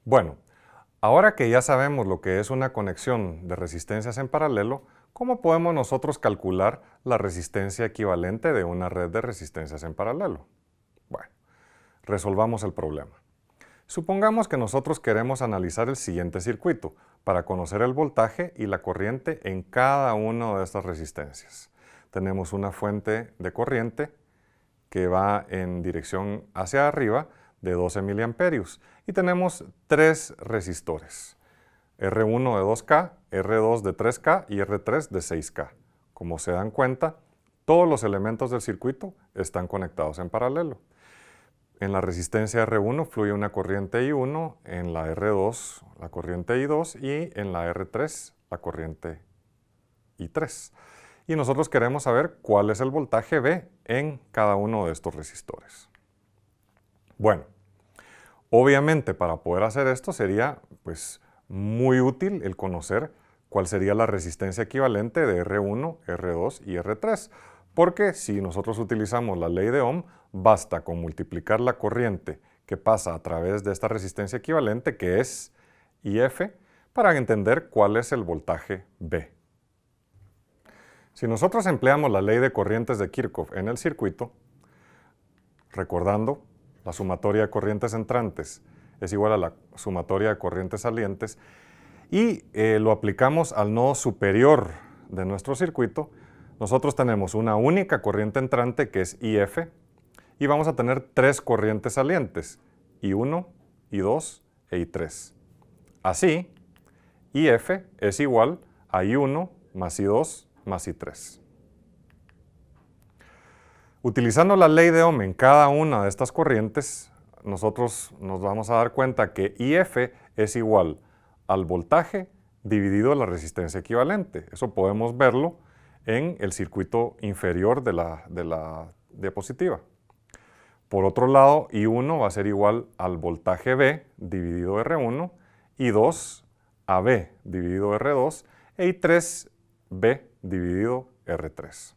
Bueno, ahora que ya sabemos lo que es una conexión de resistencias en paralelo, ¿cómo podemos nosotros calcular la resistencia equivalente de una red de resistencias en paralelo? Bueno, resolvamos el problema. Supongamos que nosotros queremos analizar el siguiente circuito para conocer el voltaje y la corriente en cada una de estas resistencias. Tenemos una fuente de corriente que va en dirección hacia arriba de 12 miliamperios y tenemos tres resistores, R1 de 2K, R2 de 3K y R3 de 6K. Como se dan cuenta, todos los elementos del circuito están conectados en paralelo. En la resistencia R1 fluye una corriente I1, en la R2 la corriente I2 y en la R3 la corriente I3. Y nosotros queremos saber cuál es el voltaje V en cada uno de estos resistores. Bueno, obviamente para poder hacer esto sería muy útil el conocer cuál sería la resistencia equivalente de R1, R2 y R3. Porque si nosotros utilizamos la ley de Ohm, basta con multiplicar la corriente que pasa a través de esta resistencia equivalente, que es IF, para entender cuál es el voltaje V. Si nosotros empleamos la ley de corrientes de Kirchhoff en el circuito, recordando, la sumatoria de corrientes entrantes es igual a la sumatoria de corrientes salientes, y lo aplicamos al nodo superior de nuestro circuito, nosotros tenemos una única corriente entrante que es IF y vamos a tener tres corrientes salientes, I1, I2 e I3. Así, IF es igual a I1 más I2 más I3. Utilizando la ley de Ohm en cada una de estas corrientes, nosotros nos vamos a dar cuenta que IF es igual al voltaje dividido la resistencia equivalente. Eso podemos verlo en el circuito inferior de la diapositiva. Por otro lado, I1 va a ser igual al voltaje V dividido R1, I2 a V dividido R2 e I3 V dividido R3.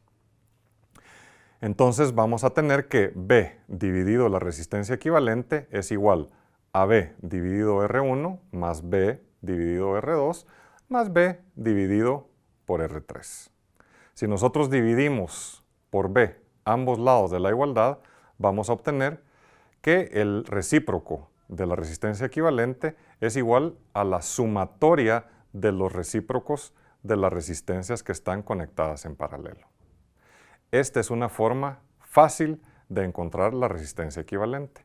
Entonces vamos a tener que V dividido la resistencia equivalente es igual a V dividido R1 más V dividido R2 más V dividido por R3. Si nosotros dividimos por V ambos lados de la igualdad, vamos a obtener que el recíproco de la resistencia equivalente es igual a la sumatoria de los recíprocos de las resistencias que están conectadas en paralelo. Esta es una forma fácil de encontrar la resistencia equivalente.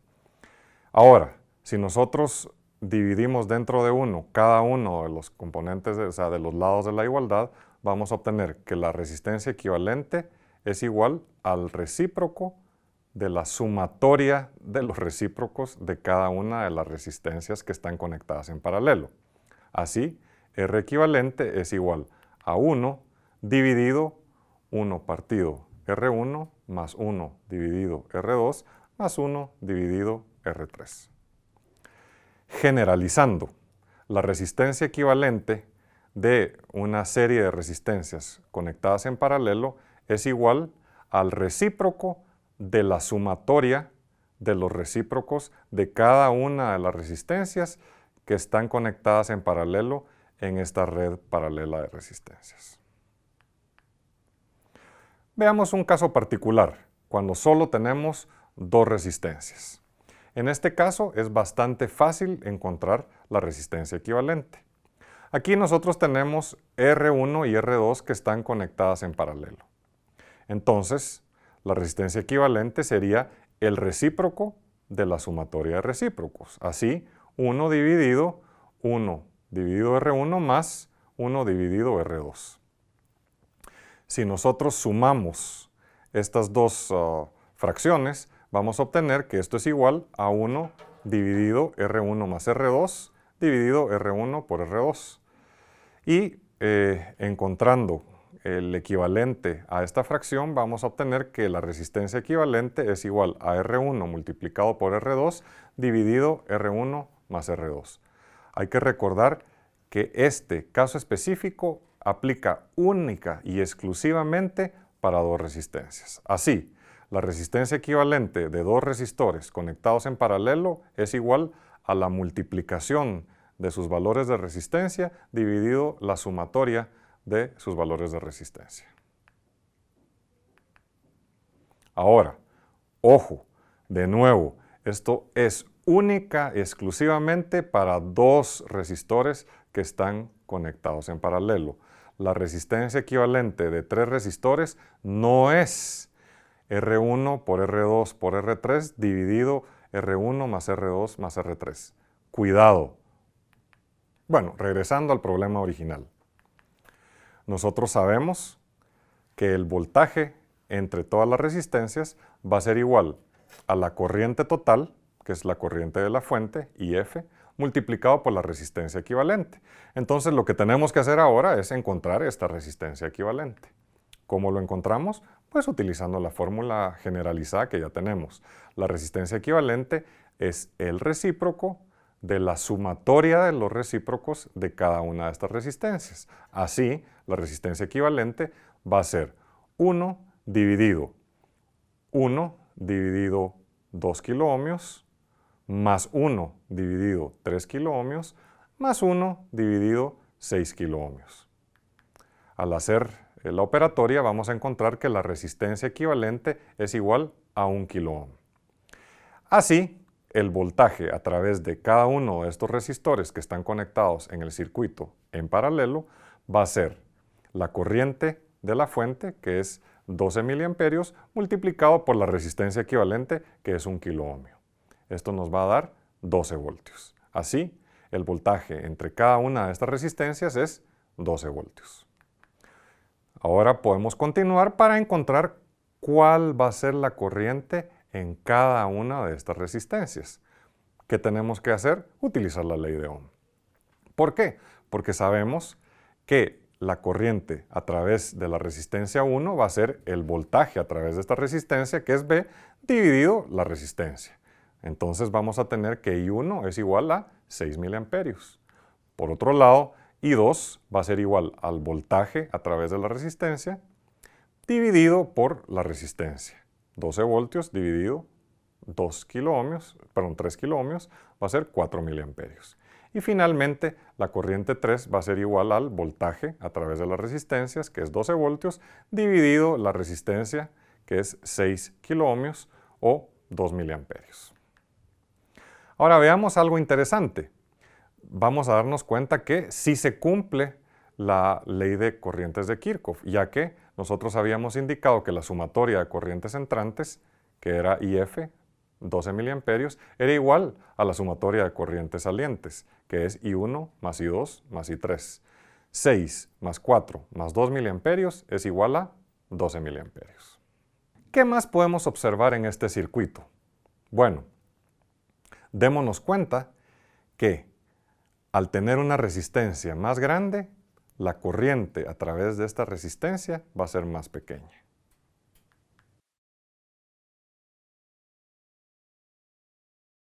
Ahora, si nosotros dividimos dentro de cada uno de los componentes, de los lados de la igualdad, vamos a obtener que la resistencia equivalente es igual al recíproco de la sumatoria de los recíprocos de cada una de las resistencias que están conectadas en paralelo. Así, R equivalente es igual a 1 dividido 1 partido R1 más 1 dividido R2 más 1 dividido R3. Generalizando, la resistencia equivalente de una serie de resistencias conectadas en paralelo es igual al recíproco de la sumatoria de los recíprocos de cada una de las resistencias que están conectadas en paralelo en esta red paralela de resistencias. Veamos un caso particular, cuando solo tenemos dos resistencias. En este caso es bastante fácil encontrar la resistencia equivalente. Aquí nosotros tenemos R1 y R2 que están conectadas en paralelo. Entonces, la resistencia equivalente sería el recíproco de la sumatoria de recíprocos. Así, 1 dividido R1 más 1 dividido R2. Si nosotros sumamos estas dos fracciones, vamos a obtener que esto es igual a 1 dividido R1 más R2 dividido R1 por R2. Y encontrando el equivalente a esta fracción, vamos a obtener que la resistencia equivalente es igual a R1 multiplicado por R2 dividido R1 más R2. Hay que recordar que este caso específico aplica única y exclusivamente para dos resistencias. Así, la resistencia equivalente de dos resistores conectados en paralelo es igual a la multiplicación de sus valores de resistencia dividido la sumatoria de sus valores de resistencia. Ahora, ojo, de nuevo, esto es única y exclusivamente para dos resistores que están conectados en paralelo. La resistencia equivalente de tres resistores no es R1 por R2 por R3 dividido R1 más R2 más R3. Cuidado. Bueno, regresando al problema original. Nosotros sabemos que el voltaje entre todas las resistencias va a ser igual a la corriente total, que es la corriente de la fuente, IF, multiplicado por la resistencia equivalente. Entonces lo que tenemos que hacer ahora es encontrar esta resistencia equivalente. ¿Cómo lo encontramos? Pues utilizando la fórmula generalizada que ya tenemos. La resistencia equivalente es el recíproco de la sumatoria de los recíprocos de cada una de estas resistencias. Así, la resistencia equivalente va a ser 1 dividido 2 kiloohmios más 1 dividido 3 kiloohmios más 1 dividido 6 kiloohmios. Al hacer la operatoria vamos a encontrar que la resistencia equivalente es igual a 1 kiloohm. Así, el voltaje a través de cada uno de estos resistores que están conectados en el circuito en paralelo va a ser la corriente de la fuente, que es 12 miliamperios, multiplicado por la resistencia equivalente, que es 1 kiloohmio. Esto nos va a dar 12 voltios. Así, el voltaje entre cada una de estas resistencias es 12 voltios. Ahora podemos continuar para encontrar cuál va a ser la corriente en cada una de estas resistencias. ¿Qué tenemos que hacer? Utilizar la ley de Ohm. ¿Por qué? Porque sabemos que la corriente a través de la resistencia 1 va a ser el voltaje a través de esta resistencia, que es V, dividido la resistencia. Entonces vamos a tener que I1 es igual a 6 miliamperios. Por otro lado, I2 va a ser igual al voltaje a través de la resistencia dividido por la resistencia. 12 voltios dividido 3 kiloohmios va a ser 4 miliamperios. Y finalmente, la corriente 3 va a ser igual al voltaje a través de las resistencias, que es 12 voltios, dividido la resistencia, que es 6 kiloohmios o 2 miliamperios. Ahora veamos algo interesante. Vamos a darnos cuenta que sí se cumple la ley de corrientes de Kirchhoff, ya que nosotros habíamos indicado que la sumatoria de corrientes entrantes, que era IF, 12 miliamperios, era igual a la sumatoria de corrientes salientes, que es I1 más I2 más I3. 6 más 4 más 2 miliamperios es igual a 12 miliamperios. ¿Qué más podemos observar en este circuito? Bueno, démonos cuenta que al tener una resistencia más grande, la corriente a través de esta resistencia va a ser más pequeña.